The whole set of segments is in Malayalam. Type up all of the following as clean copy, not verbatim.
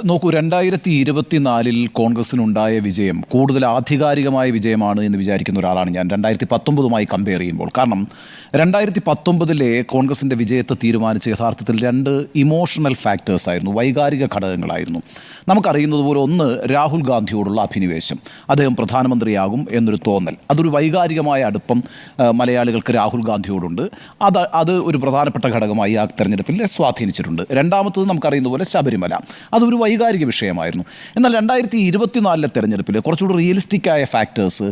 നോക്കൂ, 2024 കോൺഗ്രസിനുണ്ടായ വിജയം കൂടുതൽ ആധികാരികമായ വിജയമാണ് എന്ന് വിചാരിക്കുന്ന ഒരാളാണ് ഞാൻ 2019 കമ്പയർ ചെയ്യുമ്പോൾ. കാരണം 2019 കോൺഗ്രസിൻ്റെ വിജയത്തെ തീരുമാനിച്ച യഥാർത്ഥത്തിൽ രണ്ട് ഇമോഷണൽ ഫാക്ടേഴ്സ് ആയിരുന്നു, വൈകാരിക ഘടകങ്ങളായിരുന്നു. നമുക്കറിയുന്നതുപോലെ ഒന്ന്, രാഹുൽ ഗാന്ധിയോടുള്ള അഭിനിവേശം, അദ്ദേഹം പ്രധാനമന്ത്രിയാകും എന്നൊരു തോന്നൽ, അതൊരു വൈകാരികമായ അടുപ്പം മലയാളികൾക്ക് രാഹുൽ ഗാന്ധിയോടുണ്ട്. അത് ഒരു പ്രധാനപ്പെട്ട ഘടകമായി ആ തെരഞ്ഞെടുപ്പിൽ സ്വാധീനിച്ചിട്ടുണ്ട്. രണ്ടാമത്തത് നമുക്കറിയുന്ന പോലെ ശബരിമല, അതൊരു വൈകാരിക വിഷയമായിരുന്നു. എന്നാൽ 2024 തെരഞ്ഞെടുപ്പിൽ കുറച്ചുകൂടി റിയലിസ്റ്റിക്കായ ഫാക്ടേഴ്സ്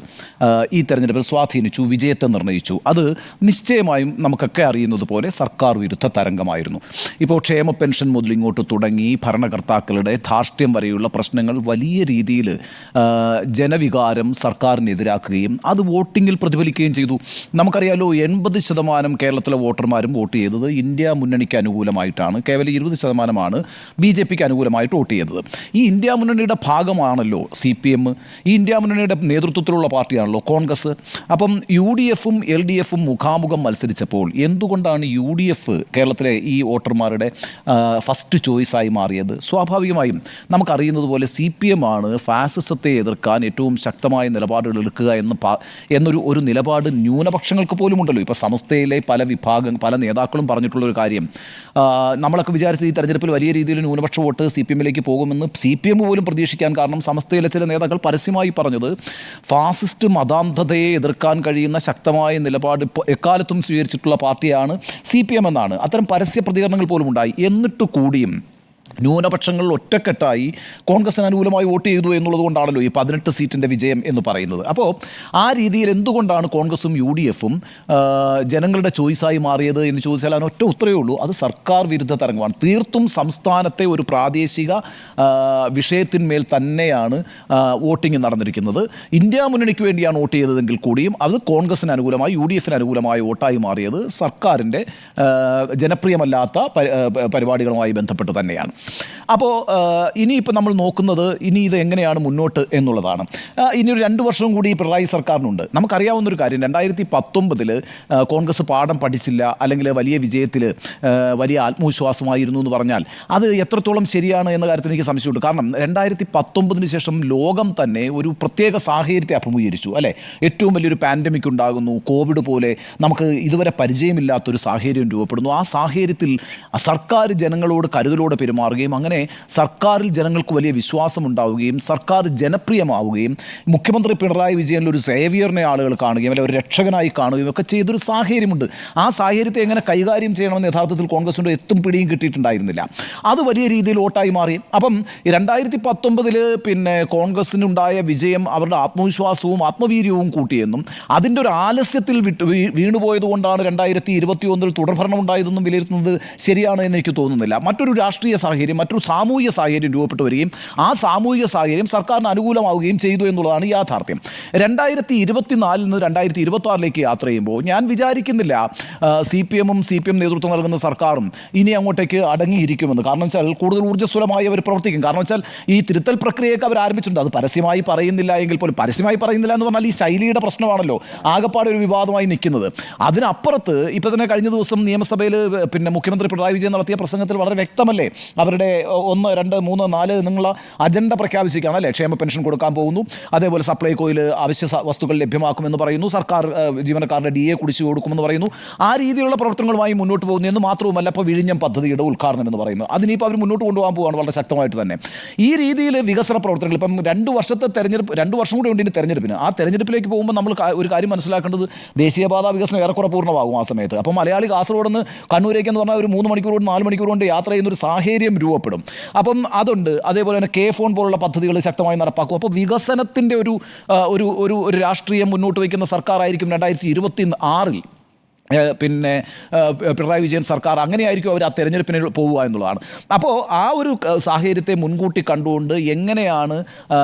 ഈ തെരഞ്ഞെടുപ്പിൽ സ്വാധീനിച്ചു, വിജയത്തെ നിർണ്ണയിച്ചു. അത് നിശ്ചയമായും നമുക്കൊക്കെ അറിയുന്നത് പോലെ സർക്കാർ വിരുദ്ധ തരംഗമായിരുന്നു. ഇപ്പോൾ ക്ഷേമ പെൻഷൻ മുതൽ ഇങ്ങോട്ട് തുടങ്ങി ഭരണകർത്താക്കളുടെ ധാർഷ്ട്യം വരെയുള്ള പ്രശ്നങ്ങൾ വലിയ രീതിയിൽ ജനവികാരം സർക്കാരിനെതിരാക്കുകയും അത് വോട്ടിങ്ങിൽ പ്രതിഫലിക്കുകയും ചെയ്തു. നമുക്കറിയാലോ, 80% കേരളത്തിലെ വോട്ടർമാരും വോട്ട് ചെയ്തത് ഇന്ത്യ മുന്നണിക്ക് അനുകൂലമായിട്ടാണ്. കേവലം 20% BJPക്ക് അനുകൂലമായിട്ട് വോട്ട് ചെയ്തത്. ഈ ഇന്ത്യ മുന്നണിയുടെ ഭാഗമാണല്ലോ CPM, ഈ ഇന്ത്യ മുന്നണിയുടെ നേതൃത്വത്തിലുള്ള പാർട്ടിയാണല്ലോ കോൺഗ്രസ്. അപ്പം UDFും LDFും മുഖാമുഖം മത്സരിച്ചപ്പോൾ എന്തുകൊണ്ടാണ് UDF കേരളത്തിലെ ഈ വോട്ടർമാരുടെ ഫസ്റ്റ് ചോയ്സായി മാറിയത്? സ്വാഭാവികമായും നമുക്കറിയുന്നത് പോലെ CPM ആണ് ഫാസിസത്തെ എതിർക്കാൻ ഏറ്റവും ശക്തമായ നിലപാടുകൾ എടുക്കുക എന്നൊരു നിലപാട് ന്യൂനപക്ഷങ്ങൾക്ക് പോലും ഉണ്ടല്ലോ. ഇപ്പോൾ സമസ്തയിലെ പല നേതാക്കളും പറഞ്ഞിട്ടുള്ളൊരു കാര്യം, നമ്മളൊക്കെ വിചാരിച്ചത് ഈ തെരഞ്ഞെടുപ്പിൽ വലിയ രീതിയിൽ ന്യൂനപക്ഷ വോട്ട് CPMലേക്ക് പോകുമെന്ന് CPM പോലും പ്രതീക്ഷിക്കാൻ കാരണം സമസ്തയിലെ ചില നേതാക്കൾ പരസ്യമായി പറഞ്ഞത് ഫാസിസ്റ്റ് മതാന്ധതയെ എതിർക്കാൻ കഴിയുന്ന ശക്തമായ നിലപാട് എക്കാലത്തും സ്വീകരിച്ചിട്ടുള്ള പാർട്ടിയാണ് CPM എന്നാണ്. അത്തരം പരസ്യ പ്രതികരണങ്ങൾ പോലും ഉണ്ടായി. എന്നിട്ട് കൂടിയും ന്യൂനപക്ഷങ്ങൾ ഒറ്റക്കെട്ടായി കോൺഗ്രസിന് അനുകൂലമായി വോട്ട് ചെയ്തു എന്നുള്ളത് കൊണ്ടാണല്ലോ ഈ 18 സീറ്റിൻ്റെ വിജയം എന്ന് പറയുന്നത്. അപ്പോൾ ആ രീതിയിൽ എന്തുകൊണ്ടാണ് കോൺഗ്രസും UDFും ജനങ്ങളുടെ ചോയ്സായി മാറിയത് എന്ന് ചോദിച്ചാൽ അതിനൊറ്റ ഉത്തരവേ ഉള്ളൂ, അത് സർക്കാർ വിരുദ്ധ തരംഗമാണ്. തീർത്തും സംസ്ഥാനത്തെ ഒരു പ്രാദേശിക വിഷയത്തിന്മേൽ തന്നെയാണ് വോട്ടിംഗ് നടന്നിരിക്കുന്നത്. ഇന്ത്യ മുന്നണിക്ക് വേണ്ടിയാണ് വോട്ട് ചെയ്തതെങ്കിൽ കൂടിയും അത് കോൺഗ്രസിന് അനുകൂലമായി UDFിന് അനുകൂലമായ വോട്ടായി മാറിയത് സർക്കാരിൻ്റെ ജനപ്രിയമല്ലാത്ത പരിപാടികളുമായി ബന്ധപ്പെട്ട് തന്നെയാണ്. അപ്പോൾ ഇനിയിപ്പോൾ നമ്മൾ നോക്കുന്നത് ഇനി ഇത് എങ്ങനെയാണ് മുന്നോട്ട് എന്നുള്ളതാണ്. ഇനി ഒരു 2 വർഷവും കൂടി പിണറായി സർക്കാരിനുണ്ട്. നമുക്കറിയാവുന്നൊരു കാര്യം, 2019 കോൺഗ്രസ് പാഠം പഠിച്ചില്ല, അല്ലെങ്കിൽ വലിയ വിജയത്തിൽ വലിയ ആത്മവിശ്വാസമായിരുന്നു എന്ന് പറഞ്ഞാൽ അത് എത്രത്തോളം ശരിയാണ് എന്ന കാര്യത്തിൽ എനിക്ക് സംശയമുണ്ട്. കാരണം 2019 ശേഷം ലോകം തന്നെ ഒരു പ്രത്യേക സാഹചര്യത്തെ അഭിമുഖീകരിച്ചു, അല്ലേ? ഏറ്റവും വലിയൊരു പാൻഡമിക് ഉണ്ടാകുന്നു, കോവിഡ് പോലെ നമുക്ക് ഇതുവരെ പരിചയമില്ലാത്തൊരു സാഹചര്യം രൂപപ്പെടുന്നു. ആ സാഹചര്യത്തിൽ സർക്കാർ ജനങ്ങളോട് കരുതലോടെ പെരുമാറുകയും അങ്ങനെ സർക്കാരിൽ ജനങ്ങൾക്ക് വലിയ വിശ്വാസം ഉണ്ടാവുകയും സർക്കാർ ജനപ്രിയമാവുകയും മുഖ്യമന്ത്രി പിണറായി വിജയനിൽ ഒരു സേവിയറിനെ ആളുകൾ കാണുകയും അല്ലെങ്കിൽ ഒരു രക്ഷകനായി കാണുകയും ഒക്കെ ചെയ്തൊരു സാഹചര്യമുണ്ട്. ആ സാഹചര്യത്തെ എങ്ങനെ കൈകാര്യം ചെയ്യണമെന്ന് യഥാർത്ഥത്തിൽ കോൺഗ്രസിൻ്റെ എത്തും പിടിയും കിട്ടിയിട്ടുണ്ടായിരുന്നില്ല. അത് വലിയ രീതിയിൽ വോട്ടായി മാറി. അപ്പം 2019 പിന്നെ കോൺഗ്രസിനുണ്ടായ വിജയം അവരുടെ ആത്മവിശ്വാസവും ആത്മവീര്യവും കൂട്ടിയെന്നും അതിൻ്റെ ഒരു ആലസ്യത്തിൽ വീണുപോയതുകൊണ്ടാണ് 2021 തുടർഭരണം ഉണ്ടായതെന്നും വിലയിരുത്തുന്നത് ശരിയാണ് എന്ന് എനിക്ക് തോന്നുന്നില്ല. മറ്റൊരു രാഷ്ട്രീയ സാഹചര്യം, മറ്റൊരു സാമൂഹിക സാഹചര്യം രൂപപ്പെട്ടു വരികയും ആ സാമൂഹിക സാഹചര്യം സർക്കാരിന് അനുകൂലമാവുകയും ചെയ്തു എന്നുള്ളതാണ് യാഥാർത്ഥ്യം. 2024 നിന്ന് 2026 യാത്ര ചെയ്യുമ്പോൾ ഞാൻ വിചാരിക്കുന്നില്ല CPM നേതൃത്വം നൽകുന്ന സർക്കാരും ഇനി അങ്ങോട്ടേക്ക് അടങ്ങിയിരിക്കുമെന്ന്. കാരണം വെച്ചാൽ കൂടുതൽ ഊർജ്ജസ്വലമായി അവർ പ്രവർത്തിക്കും. കാരണം വെച്ചാൽ ഈ തിരുത്തൽ പ്രക്രിയയൊക്കെ അവർ ആരംഭിച്ചിട്ടുണ്ട്. അത് പരസ്യമായി പറയുന്നില്ല എങ്കിൽ പോലും, പരസ്യമായി പറയുന്നില്ല എന്ന് പറഞ്ഞാൽ ഈ ശൈലിയുടെ പ്രശ്നമാണല്ലോ ആകെപ്പാടെ ഒരു വിവാദമായി നിൽക്കുന്നത്. അതിനപ്പുറത്ത് ഇപ്പോൾ തന്നെ കഴിഞ്ഞ ദിവസം നിയമസഭയിൽ പിന്നെ മുഖ്യമന്ത്രി പിണറായി വിജയൻ നടത്തിയ പ്രസംഗത്തിൽ വളരെ വ്യക്തമല്ലേ അവരുടെ 1, 2, 3, 4 എന്നുള്ള അജണ്ട പ്രഖ്യാപിച്ചിരിക്കുകയാണ്, അല്ലേ? ക്ഷേമ പെൻഷൻ കൊടുക്കാൻ പോകുന്നു, അതേപോലെ സപ്ലൈകോയിൽ അവശ്യ വസ്തുക്കൾ ലഭ്യമാക്കുമെന്ന് പറയുന്നു, സർക്കാർ ജീവനക്കാരുടെ DA കുടിശ്ശിക കൊടുക്കുമെന്ന് പറയുന്നു. ആ രീതിയിലുള്ള പ്രവർത്തനങ്ങളുമായി മുന്നോട്ട് പോകുന്നു എന്ന് മാത്രവുമല്ല, ഇപ്പോൾ വിഴിഞ്ഞം പദ്ധതിയുടെ ഉദ്ഘാടനം എന്ന് പറയുന്നു, അതിനിപ്പോൾ അവർ മുന്നോട്ട് കൊണ്ടുപോകാൻ പോവുകയാണ് വളരെ ശക്തമായിട്ട് തന്നെ. ഈ രീതിയിൽ വികസന പ്രവർത്തനങ്ങൾ ഇപ്പം 2 വർഷത്തെ തെരഞ്ഞെടുപ്പ്, 2 വർഷം കൂടി ഉണ്ട് ഇനി തെരഞ്ഞെടുപ്പിന്. ആ തെരഞ്ഞെടുപ്പിലേക്ക് പോകുമ്പോൾ നമ്മൾ ഒരു കാര്യം മനസ്സിലാക്കേണ്ടത്, ദേശീയപാത വികസനം ഏറെക്കുറെ പൂർണ്ണമാകും ആ സമയത്ത്. അപ്പോൾ മലയാളി കാസർഗോഡ് നിന്ന് കണ്ണൂരേക്ക് എന്ന് പറഞ്ഞാൽ ഒരു 3 മണിക്കൂർ കൊണ്ട് 4 മണിക്കൂർ കൊണ്ട് യാത്ര ചെയ്യുന്നൊരു സാഹചര്യം രൂപപ്പെടും. അപ്പം അതുണ്ട്. അതേപോലെ തന്നെ K-ഫോൺ പോലുള്ള പദ്ധതികൾ ശക്തമായി നടപ്പാക്കും. അപ്പോൾ വികസനത്തിൻ്റെ ഒരു രാഷ്ട്രീയം മുന്നോട്ട് വയ്ക്കുന്ന സർക്കാരായിരിക്കും 2026 പിന്നെ പിണറായി വിജയൻ സർക്കാർ. അങ്ങനെയായിരിക്കും അവർ ആ തെരഞ്ഞെടുപ്പിന് പോവുക എന്നുള്ളതാണ്. അപ്പോൾ ആ ഒരു സാഹചര്യത്തെ മുൻകൂട്ടി കണ്ടുകൊണ്ട് എങ്ങനെയാണ്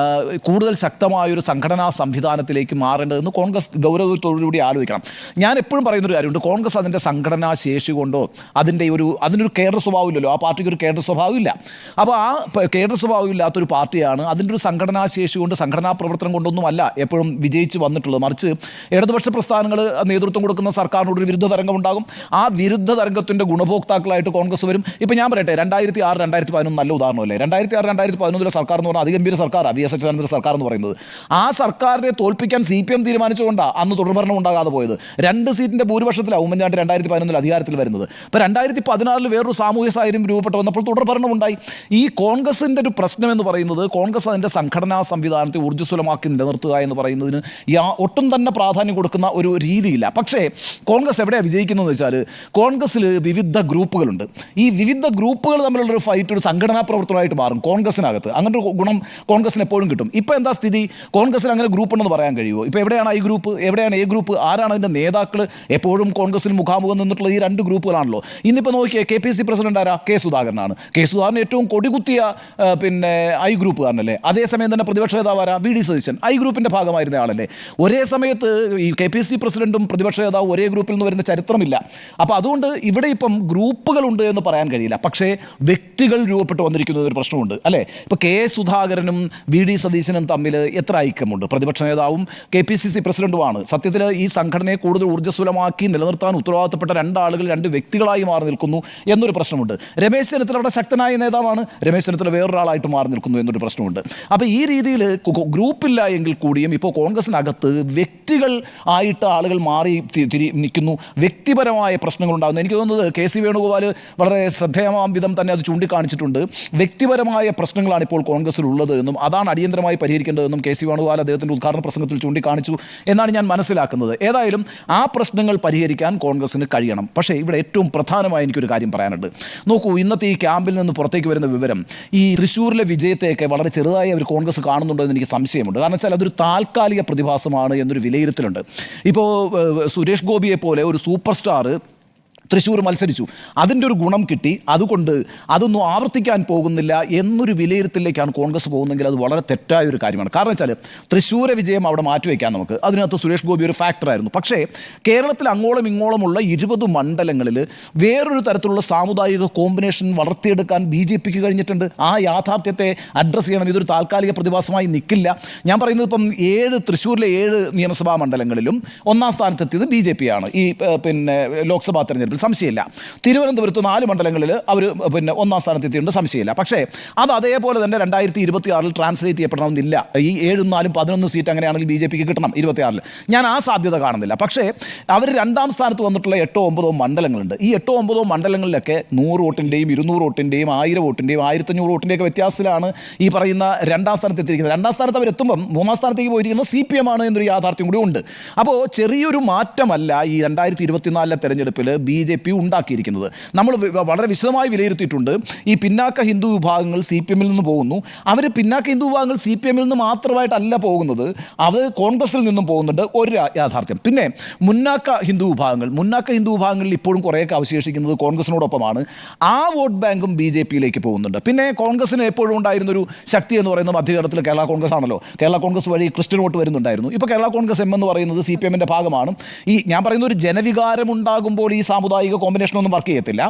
കൂടുതൽ ശക്തമായൊരു സംഘടനാ സംവിധാനത്തിലേക്ക് മാറേണ്ടതെന്ന് കോൺഗ്രസ് ഗൗരവത്തോടുകൂടി ആലോചിക്കണം. ഞാൻ എപ്പോഴും പറയുന്നൊരു കാര്യമുണ്ട്, കോൺഗ്രസ് അതിൻ്റെ സംഘടനാ ശേഷി കൊണ്ടോ അതിനൊരു കേഡർ സ്വഭാവം ഇല്ലല്ലോ, ആ പാർട്ടിക്ക് ഒരു കേഡർ സ്വഭാവം ഇല്ല. അപ്പോൾ ആ കേഡർ സ്വഭാവം ഇല്ലാത്തൊരു പാർട്ടിയാണ് അതിൻ്റെ ഒരു സംഘടനാ ശേഷി കൊണ്ട്, സംഘടനാ പ്രവർത്തനം കൊണ്ടൊന്നുമല്ല എപ്പോഴും വിജയിച്ച് വന്നിട്ടുള്ളത്. മറിച്ച് ഇടതുപക്ഷ പ്രസ്ഥാനങ്ങൾ നേതൃത്വം കൊടുക്കുന്ന സർക്കാരിനോടൊരു വിരുദ്ധ തരംഗം ഉണ്ടാകും. ആ വിരുദ്ധ തരംഗത്തിൻ്റെ ഗുണഭോക്താക്കളായിട്ട് കോൺഗ്രസ് വരും. ഇപ്പം ഞാൻ പറയട്ടെ, 2006, 2011 നല്ല ഉദാഹരണമല്ലേ. 2006, 2011 സർക്കാർ എന്ന് പറഞ്ഞാൽ അതിഗംഭീര സർക്കാരാണ്, വി എസ് അച്യുതാനന്ദൻ്റെ സർക്കാർ എന്ന് പറയുന്നത്. ആ സർക്കാരിനെ തോൽപ്പിക്കാൻ CPM തീരുമാനിച്ചുകൊണ്ടാണ് അന്ന് തുടർഭരണം ഉണ്ടാകാതെ പോയത്. 2 സീറ്റിൻ്റെ ഭൂരിപക്ഷത്തിലാണ് ഉമ്മൻചാണ്ടി 2011 അധികാരത്തിൽ വരുന്നത്. ഇപ്പോൾ 2016 വേറൊരു സാമൂഹ്യ സാഹചര്യം രൂപപ്പെട്ട് വന്നപ്പോൾ തുടർഭരണം ഉണ്ടായി. ഈ കോൺഗ്രസിൻ്റെ ഒരു പ്രശ്നം എന്ന് പറയുന്നത്, കോൺഗ്രസ് അതിൻ്റെ സംഘടനാ സംവിധാനത്തെ ഊർജ്ജസ്വലമാക്കി നിലനിർത്തുക എന്ന് പറയുന്നതിന് ഒട്ടും തന്നെ പ്രാധാന്യം കൊടുക്കുന്ന ഒരു രീതിയില്ല. പക്ഷേ കോൺഗ്രസ് എവിടെയാണ് വിജയിക്കുന്നതെന്ന് വെച്ചാൽ, കോൺഗ്രസ്സിൽ വിവിധ ഗ്രൂപ്പുകളുണ്ട്. ഈ വിവിധ ഗ്രൂപ്പുകൾ തമ്മിലുള്ളൊരു ഫൈറ്റ് ഒരു സംഘടനാ പ്രവർത്തനമായിട്ട് മാറും കോൺഗ്രസിനകത്ത്. അങ്ങനെ ഒരു ഗുണം കോൺഗ്രസിന് എപ്പോഴും കിട്ടും. ഇപ്പോൾ എന്താ സ്ഥിതി? കോൺഗ്രസിൽ അങ്ങനെ ഗ്രൂപ്പ് ഉണ്ടെന്ന് പറയാൻ കഴിയുമോ? ഇപ്പോൾ എവിടെയാണ് ഈ ഗ്രൂപ്പ്, എവിടെയാണ് എ ഗ്രൂപ്പ്, ആരാണ് അതിൻ്റെ നേതാക്കൾ? എപ്പോഴും കോൺഗ്രസിൽ മുഖാമുഖം നിന്നിട്ടുള്ള ഈ 2 ഗ്രൂപ്പുകളാണല്ലോ. ഇന്നിപ്പോൾ നോക്കിയേ, KPC പ്രസിഡന്റ് ആരാ? കെ സുധാകരനാണ്. കെ സുധാകരൻ ഏറ്റവും കൊടികുത്തിയ ഐ ഗ്രൂപ്പുകാരനല്ലേ. അതേസമയം തന്നെ പ്രതിപക്ഷ നേതാവ് ആരാ? VD സതീശൻ ഐ ഗ്രൂപ്പിൻ്റെ ഭാഗമായിരുന്ന ആളല്ലേ. ഒരേ സമയത്ത് ഈ KPC പ്രസിഡന്റും പ്രതിപക്ഷ നേതാവും ഒരേ ഗ്രൂപ്പിൽ നിന്ന് വരുന്ന ചരിത്രമില്ല. അപ്പോൾ അതുകൊണ്ട് ഇവിടെ ഇപ്പം ഗ്രൂപ്പുകളുണ്ട് എന്ന് പറയാൻ കഴിയില്ല. പക്ഷേ വ്യക്തികൾ രൂപപ്പെട്ട് വന്നിരിക്കുന്ന ഒരു പ്രശ്നമുണ്ട് അല്ലേ. ഇപ്പോൾ കെ സുധാകരനും VD സതീശനും തമ്മിൽ എത്ര ഐക്യമുണ്ട്? പ്രതിപക്ഷ നേതാവും KPCC പ്രസിഡന്റുമാണ്. സത്യത്തിൽ ഈ സംഘടനയെ കൂടുതൽ ഊർജ്ജസ്വലമാക്കി നിലനിർത്താൻ ഉത്തരവാദിത്തപ്പെട്ട 2 ആളുകൾ 2 വ്യക്തികളായി മാറി നിൽക്കുന്നു എന്നൊരു പ്രശ്നമുണ്ട്. രമേശ് ചെന്നിത്തലയുടെ ശക്തനായ നേതാവാണ്, രമേശ് ചെന്നിത്തല വേറൊരാളായിട്ട് മാറി നിൽക്കുന്നു എന്നൊരു പ്രശ്നമുണ്ട്. അപ്പോൾ ഈ രീതിയിൽ ഗ്രൂപ്പില്ല എങ്കിൽ കൂടിയും ഇപ്പോൾ കോൺഗ്രസിനകത്ത് വ്യക്തികൾ ആയിട്ട് ആളുകൾ മാറി നിൽക്കുന്നു, വ്യക്തിപരമായ പ്രശ്നങ്ങൾ ഉണ്ടാകുന്നു. എനിക്ക് തോന്നുന്നത് KC വേണുഗോപാൽ വളരെ ശ്രദ്ധേയമാം വിധം തന്നെ അത് ചൂണ്ടിക്കാണിച്ചിട്ടുണ്ട്. വ്യക്തിപരമായ പ്രശ്നങ്ങളാണ് ഇപ്പോൾ കോൺഗ്രസിലുള്ളത് എന്നും അതാണ് അടിയന്തരമായി പരിഹരിക്കേണ്ടതെന്നും KC വേണുഗോപാൽ അദ്ദേഹത്തിൻ്റെ ഉദ്ഘാടന പ്രസംഗത്തിൽ ചൂണ്ടിക്കാണിച്ചു എന്നാണ് ഞാൻ മനസ്സിലാക്കുന്നത്. ഏതായാലും ആ പ്രശ്നങ്ങൾ പരിഹരിക്കാൻ കോൺഗ്രസിന് കഴിയണം. പക്ഷേ ഇവിടെ ഏറ്റവും പ്രധാനമായി എനിക്കൊരു കാര്യം പറയാനുണ്ട്. നോക്കൂ, ഇന്നത്തെ ഈ ക്യാമ്പിൽ നിന്ന് പുറത്തേക്ക് വരുന്ന വിവരം ഈ തൃശ്ശൂരിലെ വിജയത്തെയൊക്കെ വളരെ ചെറുതായി അവർ കോൺഗ്രസ് കാണുന്നുണ്ടോ എന്ന് എനിക്ക് സംശയമുണ്ട്. കാരണം വെച്ചാൽ അതൊരു താൽക്കാലിക പ്രതിഭാസമാണ് എന്നൊരു വിലയിരുത്തലുണ്ട്. ഇപ്പോൾ സുരേഷ് ഗോപിയെ പോലെ ഒരു സൂപ്പർ സ്റ്റാർ തൃശ്ശൂർ മത്സരിച്ചു, അതിൻ്റെ ഒരു ഗുണം കിട്ടി, അതുകൊണ്ട് അതൊന്നും ആവർത്തിക്കാൻ പോകുന്നില്ല എന്നൊരു വിലയിരുത്തലിലേക്കാണ് കോൺഗ്രസ് പോകുന്നതെങ്കിൽ അത് വളരെ തെറ്റായ ഒരു കാര്യമാണ്. കാരണം വെച്ചാൽ തൃശ്ശൂരെ വിജയം അവിടെ മാറ്റിവെക്കാം നമുക്ക്, അതിനകത്ത് സുരേഷ് ഗോപി ഒരു ഫാക്ടറായിരുന്നു. പക്ഷേ കേരളത്തിൽ അങ്ങോളം ഇങ്ങോളമുള്ള 20 മണ്ഡലങ്ങളിൽ വേറൊരു തരത്തിലുള്ള സാമുദായിക കോമ്പിനേഷൻ വളർത്തിയെടുക്കാൻ BJPക്ക് കഴിഞ്ഞിട്ടുണ്ട്. ആ യാഥാർത്ഥ്യത്തെ അഡ്രസ്സ് ചെയ്യണം. ഇതൊരു താൽക്കാലിക പ്രതിഭാസമായി നിൽക്കില്ല. ഞാൻ പറയുന്നത് ഇപ്പം തൃശ്ശൂരിലെ 7 നിയമസഭാ മണ്ഡലങ്ങളിലും 1ാം സ്ഥാനത്തെത്തിയത് BJP ആണ് ഈ ലോക്സഭാ തെരഞ്ഞെടുപ്പിൽ, സംശയമില്ല. തിരുവനന്തപുരത്ത് 4 മണ്ഡലങ്ങളിൽ അവർ 1ാം സ്ഥാനത്തെത്തിയിട്ടുണ്ട്, സംശയമില്ല. പക്ഷേ അത് അതേപോലെ തന്നെ 2026 ട്രാൻസ്ലേറ്റ് ചെയ്യപ്പെടണമെന്നില്ല. ഈ 7, 4, 11 സീറ്റ് അങ്ങനെയാണെങ്കിൽ BJPക്ക് കിട്ടണം 26. ഞാൻ ആ സാധ്യത കാണുന്നില്ല. പക്ഷേ അവർ 2ാം സ്ഥാനത്ത് വന്നിട്ടുള്ള 8 9 മണ്ഡലങ്ങളുണ്ട്. ഈ 8 9 മണ്ഡലങ്ങളിലൊക്കെ 100 വോട്ടിൻ്റെയും 200 വോട്ടിൻ്റെയും 1000 വോട്ടിൻ്റെയും 1500 വോട്ടിൻ്റെയൊക്കെ വ്യത്യാസത്തിലാണ് ഈ പറയുന്ന 2ാം സ്ഥാനത്ത് എത്തിയിരിക്കുന്നത്. 2ാം സ്ഥാനത്ത് അവരെത്തുമ്പം 3ാം സ്ഥാനത്തേക്ക് പോയിരിക്കുന്നത് CPM ആണ് എന്നൊരു യാഥാർത്ഥ്യം കൂടി ഉണ്ട്. അപ്പോൾ ചെറിയൊരു മാറ്റമല്ല ഈ 2024 തെരഞ്ഞെടുപ്പിൽ BJP ഉണ്ടാക്കിയിരിക്കുന്നത്. നമ്മൾ വളരെ വിശദമായി വിലയിരുത്തിയിട്ടുണ്ട്. ഈ പിന്നാക്ക ഹിന്ദു വിഭാഗങ്ങൾ CPMൽ നിന്ന് പോകുന്നു. അവർ പിന്നാക്ക ഹിന്ദു വിഭാഗങ്ങൾ CPMൽ നിന്ന് മാത്രമായിട്ടല്ല പോകുന്നത്, അത് കോൺഗ്രസിൽ നിന്നും പോകുന്നുണ്ട്, ഒരു യാഥാർത്ഥ്യം. പിന്നെ മുന്നാക്ക ഹിന്ദു വിഭാഗങ്ങളിൽ ഇപ്പോഴും കുറേയൊക്കെ അവശേഷിക്കുന്നത് കോൺഗ്രസിനോടൊപ്പമാണ്. ആ വോട്ട് ബാങ്കും BJPയിലേക്ക് പോകുന്നുണ്ട്. പിന്നെ കോൺഗ്രസിന് എപ്പോഴും ഉണ്ടായിരുന്നൊരു ശക്തി എന്ന് പറയുന്നത് മധ്യകേരളത്തിൽ കേരള കോൺഗ്രസ് ആണല്ലോ. കേരള കോൺഗ്രസ് വഴി ക്രിസ്ത്യൻ വോട്ട് വരുന്നുണ്ടായിരുന്നു. ഇപ്പോൾ കേരള കോൺഗ്രസ് M എന്ന് പറയുന്നത് CPMൻ്റെ ഭാഗമാണ്. ഈ ഞാൻ പറയുന്ന ഒരു ജനവികാരം ഉണ്ടാകുമ്പോൾ ഈ സാമുദായിക കോമ്പിനേഷനൊന്നും വർക്ക് ചെയ്യത്തില്ല.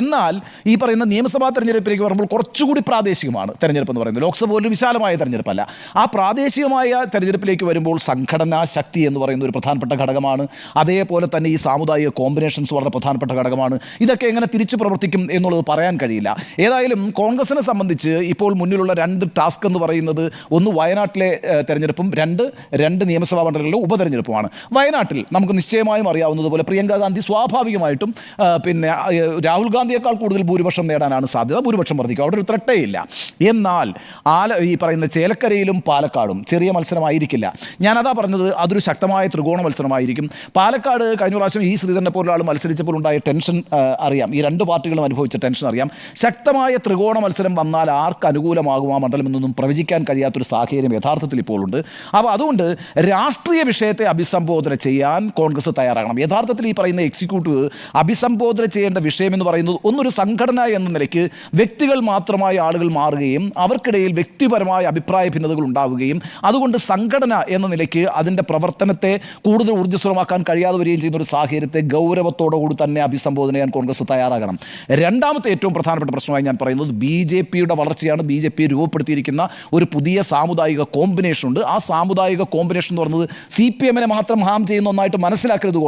എന്നാൽ ഈ പറയുന്ന നിയമസഭാ തെരഞ്ഞെടുപ്പിലേക്ക് വരുമ്പോൾ കുറച്ചുകൂടി പ്രാദേശികമാണ് തെരഞ്ഞെടുപ്പ് എന്ന് പറയുന്നത്. ലോക്സഭ ഒരു വിശാലമായ തെരഞ്ഞെടുപ്പല്ല. ആ പ്രാദേശികമായ തെരഞ്ഞെടുപ്പിലേക്ക് വരുമ്പോൾ സംഘടനാ ശക്തി എന്ന് പറയുന്ന ഒരു പ്രധാനപ്പെട്ട ഘടകമാണ്. അതേപോലെ തന്നെ ഈ സാമുദായിക കോമ്പിനേഷൻസ് വളരെ പ്രധാനപ്പെട്ട ഘടകമാണ്. ഇതൊക്കെ എങ്ങനെ തിരിച്ചു പ്രവർത്തിക്കും എന്നുള്ളത് പറയാൻ കഴിയില്ല. ഏതായാലും കോൺഗ്രസിനെ സംബന്ധിച്ച് ഇപ്പോൾ മുന്നിലുള്ള 2 ടാസ്ക് എന്ന് പറയുന്നത്, ഒന്ന് വയനാട്ടിലെ തെരഞ്ഞെടുപ്പും, 2 നിയമസഭാ മണ്ഡലങ്ങളിലെ ഉപതെരഞ്ഞെടുപ്പുമാണ്. വയനാട്ടിൽ നമുക്ക് നിശ്ചയമായും അറിയാവുന്നതുപോലെ പ്രിയങ്ക ഗാന്ധി സ്വാഭാവികമായിട്ടും രാഹുൽ ഗാന്ധിയേക്കാൾ കൂടുതൽ ഭൂരിപക്ഷം നേടാനാണ് സാധ്യത. ഭൂരിപക്ഷം വർദ്ധിക്കും, അവിടെ ഒരു ത്രട്ടേ ഇല്ല. എന്നാൽ ഈ പറയുന്ന ചേലക്കരയിലും പാലക്കാടും ചെറിയ മത്സരമായിരിക്കില്ല. ഞാനതാ പറഞ്ഞത്, അതൊരു ശക്തമായ ത്രികോണ മത്സരമായിരിക്കും. പാലക്കാട് കഴിഞ്ഞ പ്രാവശ്യം ശ്രീധരനെ പോലുള്ള ആൾ മത്സരിച്ചപ്പോൾ ഉണ്ടായ ടെൻഷൻ അറിയാം, ഈ 2 പാർട്ടികളും അനുഭവിച്ച ടെൻഷൻ അറിയാം. ശക്തമായ ത്രികോണ മത്സരം വന്നാൽ ആർക്ക് അനുകൂലമാകും ആ മണ്ഡലം എന്നൊന്നും പ്രവചിക്കാൻ കഴിയാത്തൊരു സാഹചര്യം യഥാർത്ഥത്തിൽ ഇപ്പോഴുണ്ട്. അപ്പോൾ അതുകൊണ്ട് രാഷ്ട്രീയ വിഷയത്തെ അഭിസംബോധന ചെയ്യാൻ കോൺഗ്രസ് തയ്യാറാകണം. യഥാർത്ഥത്തിൽ ഈ പറയുന്ന എക്സിക്യൂട്ടീവ് അഭിസംബോധന ചെയ്യേണ്ട വിഷയം എന്ന് പറയുന്നത് ഒന്നൊരു സംഘടന എന്ന നിലയ്ക്ക് വ്യക്തികൾ മാത്രമായ ആളുകൾ മാറുകയും അവർക്കിടയിൽ വ്യക്തിപരമായ അഭിപ്രായ ഭിന്നതകൾ ഉണ്ടാവുകയും അതുകൊണ്ട് സംഘടന എന്ന നിലയ്ക്ക് അതിൻ്റെ പ്രവർത്തനത്തെ കൂടുതൽ ഊർജ്ജസ്വലമാക്കാൻ കഴിയാതെ വരികയും ചെയ്യുന്ന ഒരു സാഹചര്യത്തെ ഗൗരവത്തോടുകൂടി തന്നെ അഭിസംബോധന ചെയ്യാൻ കോൺഗ്രസ് തയ്യാറാകണം. രണ്ടാമത്തെ ഏറ്റവും പ്രധാനപ്പെട്ട പ്രശ്നമായി ഞാൻ പറയുന്നത് BJPയുടെ വളർച്ചയാണ്. BJP രൂപപ്പെടുത്തിയിരിക്കുന്ന ഒരു പുതിയ സാമുദായിക കോമ്പിനേഷൻ ഉണ്ട്. ആ സാമുദായിക കോമ്പിനേഷൻ എന്ന് പറയുന്നത് CPM-നെ മാത്രം ഹാം ചെയ്യുന്ന ഒന്നായിട്ട് മനസ്സിലാക്കരുത്.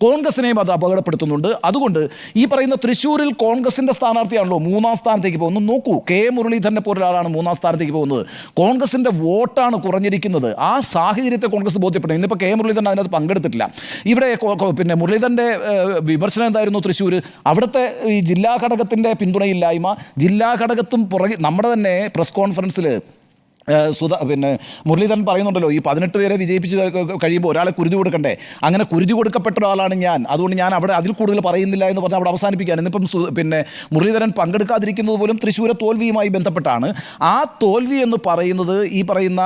കോൺഗ്രസിനെയും അത് അപകടപ്പെടുത്തുന്നുണ്ട്. അതുകൊണ്ട് ഈ പറയുന്ന തൃശ്ശൂരിൽ കോൺഗ്രസിന്റെ സ്ഥാനാർത്ഥിയാണല്ലോ 3-ാം സ്ഥാനത്തേക്ക് പോകുന്നത്. നോക്കൂ, K മുരളീധരനെ പോലൊരാളാണ് 3-ാം സ്ഥാനത്തേക്ക് പോകുന്നത്. കോൺഗ്രസിന്റെ വോട്ടാണ് കുറഞ്ഞിരിക്കുന്നത്. ആ സാഹചര്യത്തെ കോൺഗ്രസ് ബോധ്യപ്പെടുന്നു. ഇന്നിപ്പോൾ K മുരളീധരൻ അതിനകത്ത് പങ്കെടുത്തിട്ടില്ല. ഇവിടെ പിന്നെ മുരളീധരന്റെ വിമർശനം എന്തായിരുന്നു? തൃശ്ശൂർ അവിടുത്തെ ഈ ജില്ലാ ഘടകത്തിന്റെ പിന്തുണയില്ലായ്മ, ജില്ലാ ഘടകത്തും പുറകെ നമ്മുടെ തന്നെ പ്രസ് കോൺഫറൻസിൽ പിന്നെ മുരളീധരൻ പറയുന്നുണ്ടല്ലോ, ഈ 18 പേരെ വിജയിപ്പിച്ച് കഴിയുമ്പോൾ ഒരാളെ കുരുതി കൊടുക്കണ്ടേ, അങ്ങനെ കുരുതി കൊടുക്കപ്പെട്ട ഒരാളാണ് ഞാൻ, അതുകൊണ്ട് ഞാൻ അവിടെ അതിൽ കൂടുതൽ പറയുന്നില്ല എന്ന് പറഞ്ഞാൽ അവിടെ അവസാനിപ്പിക്കാൻ. ഇന്നിപ്പം പിന്നെ മുരളീധരൻ പങ്കെടുക്കാതിരിക്കുന്നത് പോലും തൃശ്ശൂരെ തോൽവിയുമായി ബന്ധപ്പെട്ടാണ്. ആ തോൽവി എന്ന് പറയുന്നത് ഈ പറയുന്ന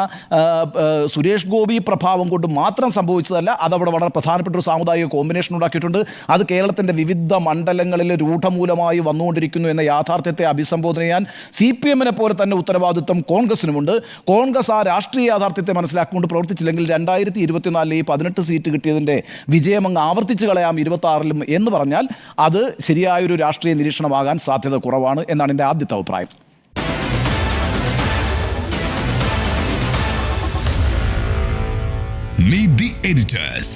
സുരേഷ് ഗോപി പ്രഭാവം കൊണ്ട് മാത്രം സംഭവിച്ചതല്ല. അതവിടെ വളരെ പ്രധാനപ്പെട്ട ഒരു സാമുദായിക കോമ്പിനേഷൻ ഉണ്ടാക്കിയിട്ടുണ്ട്. അത് കേരളത്തിൻ്റെ വിവിധ മണ്ഡലങ്ങളിൽ രൂഢമൂലമായി വന്നുകൊണ്ടിരിക്കുന്നു എന്ന യാഥാർത്ഥ്യത്തെ അഭിസംബോധന ചെയ്യാൻ CPM-നെ പോലെ തന്നെ ഉത്തരവാദിത്വം കോൺഗ്രസിനുമുണ്ട്. കോൺഗ്രസ് ആ രാഷ്ട്രീയ യാഥാർത്ഥ്യത്തെ മനസ്സിലാക്കിക്കൊണ്ട് പ്രവർത്തിച്ചില്ലെങ്കിൽ 2024 ഈ 18 സീറ്റ് കിട്ടിയതിൻ്റെ വിജയം അങ്ങ് ആവർത്തിച്ച് കളയാം 26-ലും എന്ന് പറഞ്ഞാൽ അത് ശരിയായൊരു രാഷ്ട്രീയ നിരീക്ഷണമാകാൻ സാധ്യത കുറവാണ് എന്നാണ് എൻ്റെ ആദ്യത്തെ അഭിപ്രായം. Meet the editors.